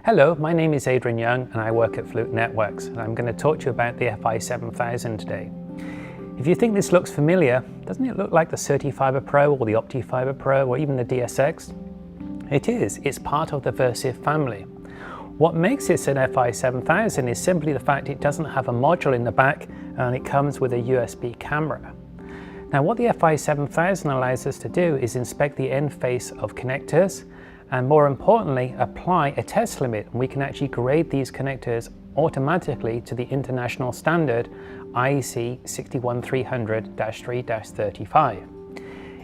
Hello, my name is Adrian Young and I work at Fluke Networks, and I'm going to talk to you about the FI7000 today. If you think this looks familiar, doesn't it look like the CertiFiber Pro or the OptiFiber Pro or even the DSX? It is. It's part of the Versiv family. What makes this an FI7000 is simply the fact it doesn't have a module in the back and it comes with a USB camera. Now what the FI7000 allows us to do is inspect the end face of connectors and, more importantly, apply a test limit. We can actually grade these connectors automatically to the international standard IEC 61300-3-35.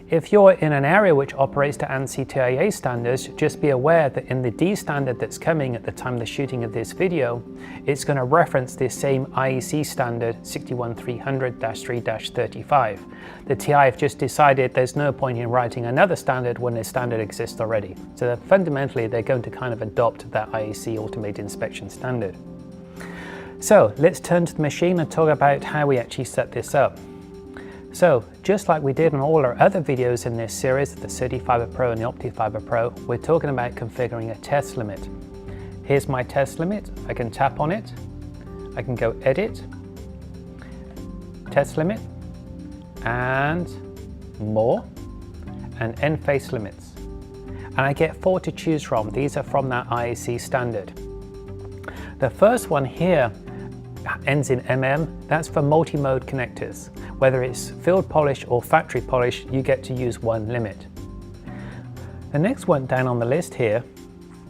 If you're in an area which operates to ANSI TIA standards, just be aware that in the D standard that's coming at the time of the shooting of this video, it's going to reference this same IEC standard 61300-3-35. The TI have just decided there's no point in writing another standard when this standard exists already. So fundamentally, they're going to kind of adopt that IEC automated inspection standard. So let's turn to the machine and talk about how we actually set this up. So, just like we did in all our other videos in this series, the CertiFiber Pro and the OptiFiber Pro, we're talking about configuring a test limit. Here's my test limit. I can tap on it. I can go Edit, Test Limit, and More, and End Face Limits. And I get 4 to choose from. These are from that IEC standard. The first one here ends in MM. That's for multi-mode connectors. Whether it's field polish or factory polish, you get to use one limit. The next one down on the list here,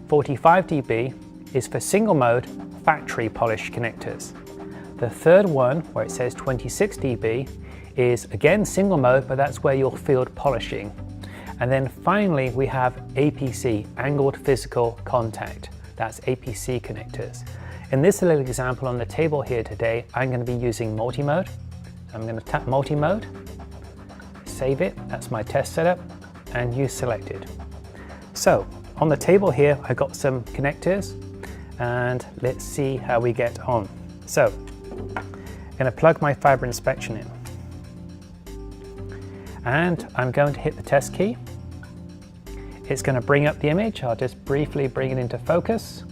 45 dB, is for single mode factory polish connectors. The third one, where it says 26 dB, is again single mode, but that's where you're field polishing. And then finally we have APC, angled physical contact. That's APC connectors. In this little example on the table here today, I'm going to be using multi-mode. I'm going to tap multi-mode, save it, that's my test setup, and use selected. So on the table here, I've got some connectors, and let's see how we get on. So I'm going to plug my FiberInspector in, and I'm going to hit the test key. It's going to bring up the image. I'll just briefly bring it into focus.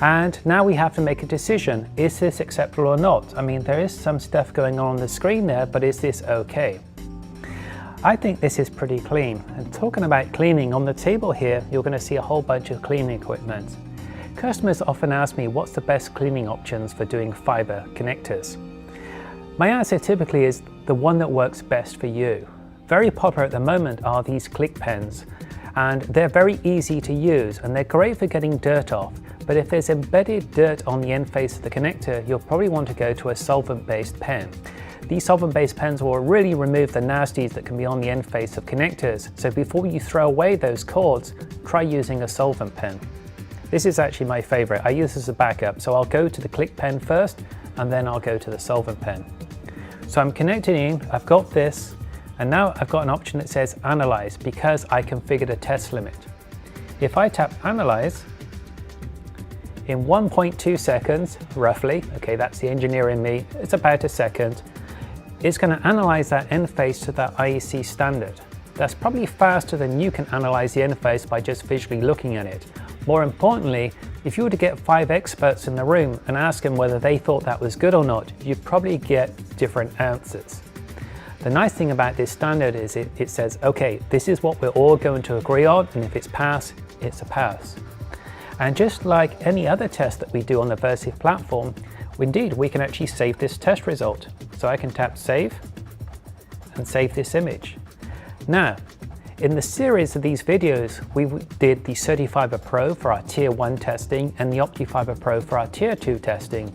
And now we have to make a decision. Is this acceptable or not? I mean, there is some stuff going on the screen there, but is this okay? I think this is pretty clean. And talking about cleaning, on the table here, you're going to see a whole bunch of cleaning equipment. Customers often ask me, what's the best cleaning options for doing fiber connectors? My answer typically is the one that works best for you. Very popular at the moment are these click pens, and they're very easy to use and they're great for getting dirt off. But if there's embedded dirt on the end face of the connector, you'll probably want to go to a solvent-based pen. These solvent-based pens will really remove the nasties that can be on the end face of connectors. So before you throw away those cords, try using a solvent pen. This is actually my favorite. I use this as a backup. So I'll go to the click pen first, and then I'll go to the solvent pen. So I'm connected in, I've got this, and now I've got an option that says Analyze because I configured a test limit. If I tap Analyze, in 1.2 seconds, roughly, okay, that's the engineer in me, it's about a second, it's going to analyze that end face to that IEC standard. That's probably faster than you can analyze the end face by just visually looking at it. More importantly, if you were to get 5 experts in the room and ask them whether they thought that was good or not, you'd probably get different answers. The nice thing about this standard is it says, okay, this is what we're all going to agree on, and if it's pass, it's a pass. And just like any other test that we do on the Versiv platform, indeed, we can actually save this test result. So I can tap Save and save this image. Now, in the series of these videos, we did the CertiFiber Pro for our Tier 1 testing and the OptiFiber Pro for our Tier 2 testing.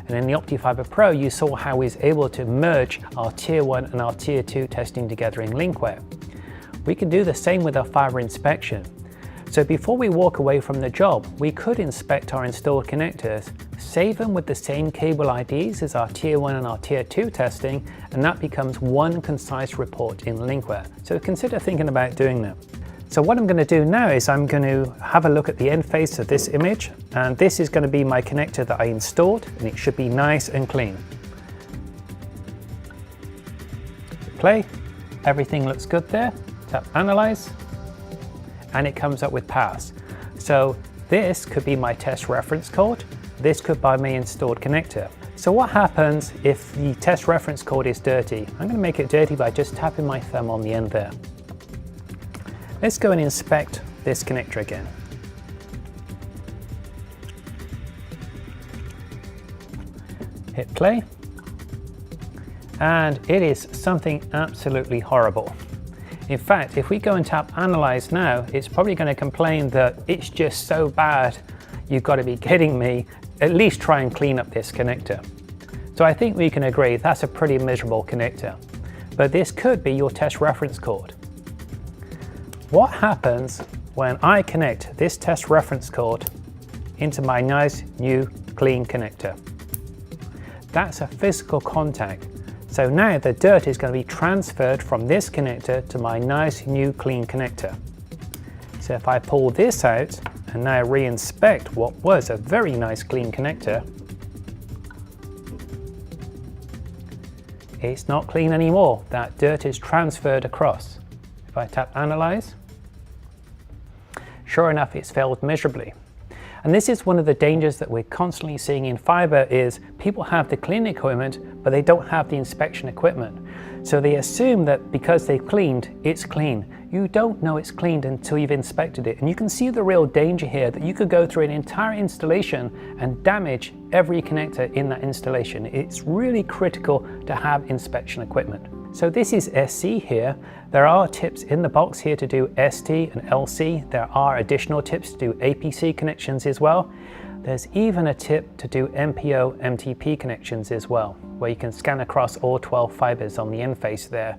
And in the OptiFiber Pro, you saw how we was able to merge our Tier 1 and our Tier 2 testing together in Linkware. We can do the same with our FiberInspector. So before we walk away from the job, we could inspect our installed connectors, save them with the same cable IDs as our Tier 1 and our Tier 2 testing, and that becomes one concise report in Linkware. So consider thinking about doing that. So what I'm going to do now is I'm going to have a look at the end face of this image, and this is going to be my connector that I installed, and it should be nice and clean. Play, everything looks good there, tap Analyze, and it comes up with pass. So This could be my test reference code. This could be my installed connector. So what happens if the test reference code is dirty? I'm going to make it dirty by just tapping my thumb on the end there. Let's go and inspect this connector again. Hit play. And it is something absolutely horrible. In fact, if we go and tap Analyze now, it's probably going to complain that it's just so bad, you've got to be kidding me. At least try and clean up this connector. So I think we can agree that's a pretty miserable connector. But this could be your test reference code. What happens when I connect this test reference code into my nice new clean connector? That's a physical contact. So now the dirt is going to be transferred from this connector to my nice new clean connector. So if I pull this out and now re-inspect what was a very nice clean connector, it's not clean anymore. That dirt is transferred across. If I tap Analyze, sure enough, it's failed miserably. And this is one of the dangers that we're constantly seeing in fiber is people have the cleaning equipment, but they don't have the inspection equipment. So they assume that because they've cleaned, it's clean. You don't know it's cleaned until you've inspected it. And you can see the real danger here that you could go through an entire installation and damage every connector in that installation. It's really critical to have inspection equipment. So this is SC here. There are tips in the box here to do ST and LC. There are additional tips to do APC connections as well. There's even a tip to do MPO, MTP connections as well, where you can scan across all 12 fibers on the interface there.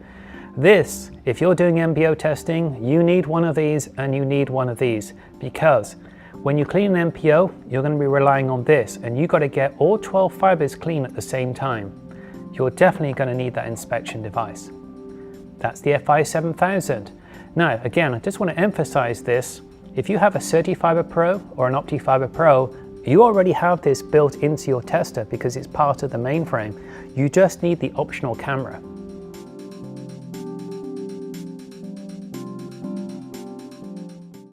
This, if you're doing MPO testing, you need one of these and you need one of these, because when you clean an MPO, you're going to be relying on this, and you've got to get all 12 fibers clean at the same time. You're definitely going to need that inspection device. That's the FI7000. Now, again, I just want to emphasize this. If you have a CertiFiber Pro or an OptiFiber Pro, you already have this built into your tester because it's part of the mainframe. You just need the optional camera.